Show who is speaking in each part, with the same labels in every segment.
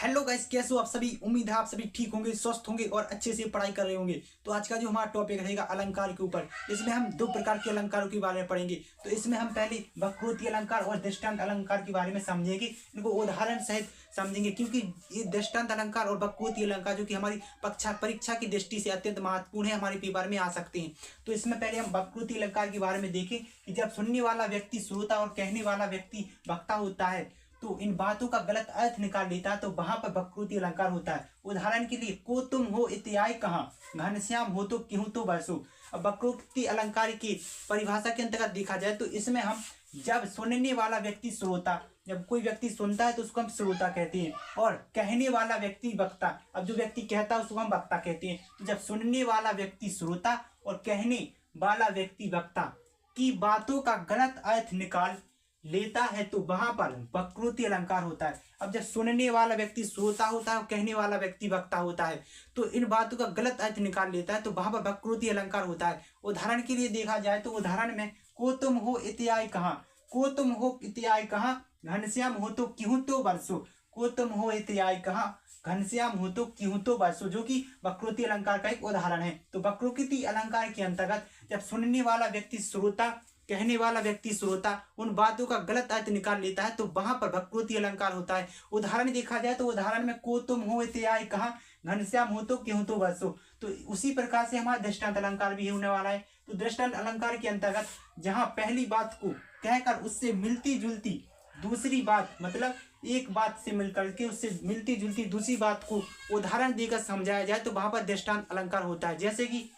Speaker 1: Hello guys, कैसे हो आप सभी। उम्मीद है आप सभी ठीक होंगे, स्वस्थ होंगे और अच्छे से पढ़ाई कर रहे होंगे। तो आज का जो हमारा टॉपिक रहेगा अलंकार के ऊपर। इसमें हम दो प्रकार के अलंकारों के बारे में पढ़ेंगे। तो इसमें हम पहले वक्रोक्ति अलंकार और दृष्टांत अलंकार के बारे में समझेंगे। इनको उदाहरण सहित समझेंगे, क्योंकि ये दृष्टांत अलंकार और वक्रोक्ति अलंकार जो कि हमारी परीक्षा की दृष्टि से अत्यंत महत्वपूर्ण है, हमारे पेपर में आ सकते हैं। तो इसमें पहले हम वक्रोक्ति अलंकार के बारे में देखें कि जब सुनने वाला व्यक्ति श्रोता और कहने वाला व्यक्ति वक्ता होता है तो इन बातों का गलत अर्थ निकाल लेता है, तो वहां पर वक्रोक्ति अलंकार होता है। उदाहरण के लिए, को तुम हो इत्याय कहाँ, घनश्याम हो तो क्यों तो बरसो। अब वक्रोक्ति अलंकार की परिभाषा के अंतर्गत देखा जाए तो इसमें हम जब सुनने वाला व्यक्ति श्रोता, जब कोई व्यक्ति सुनता है तो उसको हम श्रोता कहते हैं, और कहने वाला व्यक्ति वक्ता। अब जो व्यक्ति कहता है उसको हम वक्ता कहते हैं। तो जब सुनने वाला व्यक्ति श्रोता और कहने वाला व्यक्ति वक्ता की बातों का गलत अर्थ निकाल लेता है तो वहां पर वक्रोक्ति अलंकार होता है। अब जब सुनने वाला व्यक्ति श्रोता होता है और कहने वाला व्यक्ति वक्ता होता है तो इन बातों का गलत अर्थ निकाल लेता है तो वहां पर वक्रोक्ति अलंकार होता है। उदाहरण के लिए देखा जाए तो उदाहरण में, को तुम हो इत्याय कहाँ, को तुम हो इत्याय कहाँ, घनश्याम हो तो क्यों तो बरसो। को तुम हो इत्याय कहाँ, घनश्याम हो तो क्यों तो बरसो, जो कि वक्रोक्ति अलंकार का एक उदाहरण है। तो वक्रोक्ति अलंकार के अंतर्गत जब सुनने वाला व्यक्ति श्रोता, कहने वाला व्यक्ति श्रोता उन बातों का गलत अर्थ निकाल लेता है तो वहां पर वक्रोक्ति अलंकार होता है। उदाहरण देखा जाए तो उदाहरण में, को तुम हो इत्याय कहाँ, घनश्याम हो तो क्यों तो बरसो। तो उसी प्रकार से हमारा दृष्टांत अलंकार भी होने वाला है। तो दृष्टांत अलंकार के अंतर्गत जहां पहली बात को कहकर उससे मिलती जुलती दूसरी बात, मतलब एक बात से मिलकर के उससे मिलती जुलती दूसरी बात को उदाहरण देकर समझाया जाए तो वहां पर दृष्टांत अलंकार होता है। जैसे कि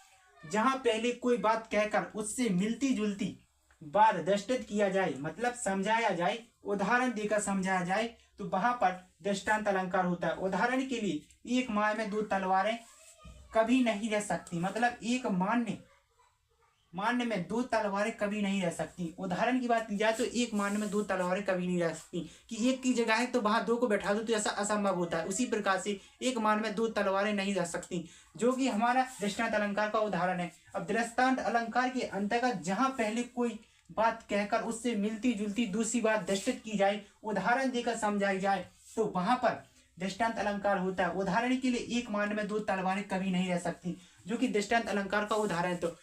Speaker 1: जहां पहले कोई बात कहकर उससे मिलती जुलती बात दृष्टित किया जाए, मतलब समझाया जाए, उदाहरण देकर समझाया जाए, तो वहां पर दृष्टांत अलंकार होता है। उदाहरण के लिए, एक माय में दो तलवारें कभी नहीं रह सकती, मतलब एक मान्य में दो तलवारें कभी नहीं रह सकती। उदाहरण की बात की जाए तो एक मान्य में दो तलवारें कभी नहीं रह सकती, कि एक की जगह है तो वहां दो को बैठा दो तो ऐसा असंभव होता है। उसी प्रकार से एक मान्य में दो तलवारें नहीं रह सकती, जो कि हमारा दृष्टांत अलंकार का उदाहरण है। अब दृष्टांत अलंकार के अंतर्गत जहां पहले कोई बात कहकर उससे मिलती जुलती दूसरी बात दृष्टित की जाए, उदाहरण देकर समझाई जाए, तो वहां पर दृष्टांत अलंकार होता है। उदाहरण के लिए, एक मान्य में दो तलवारें कभी नहीं रह सकती, जो कि दृष्टांत अलंकार का उदाहरण है। तो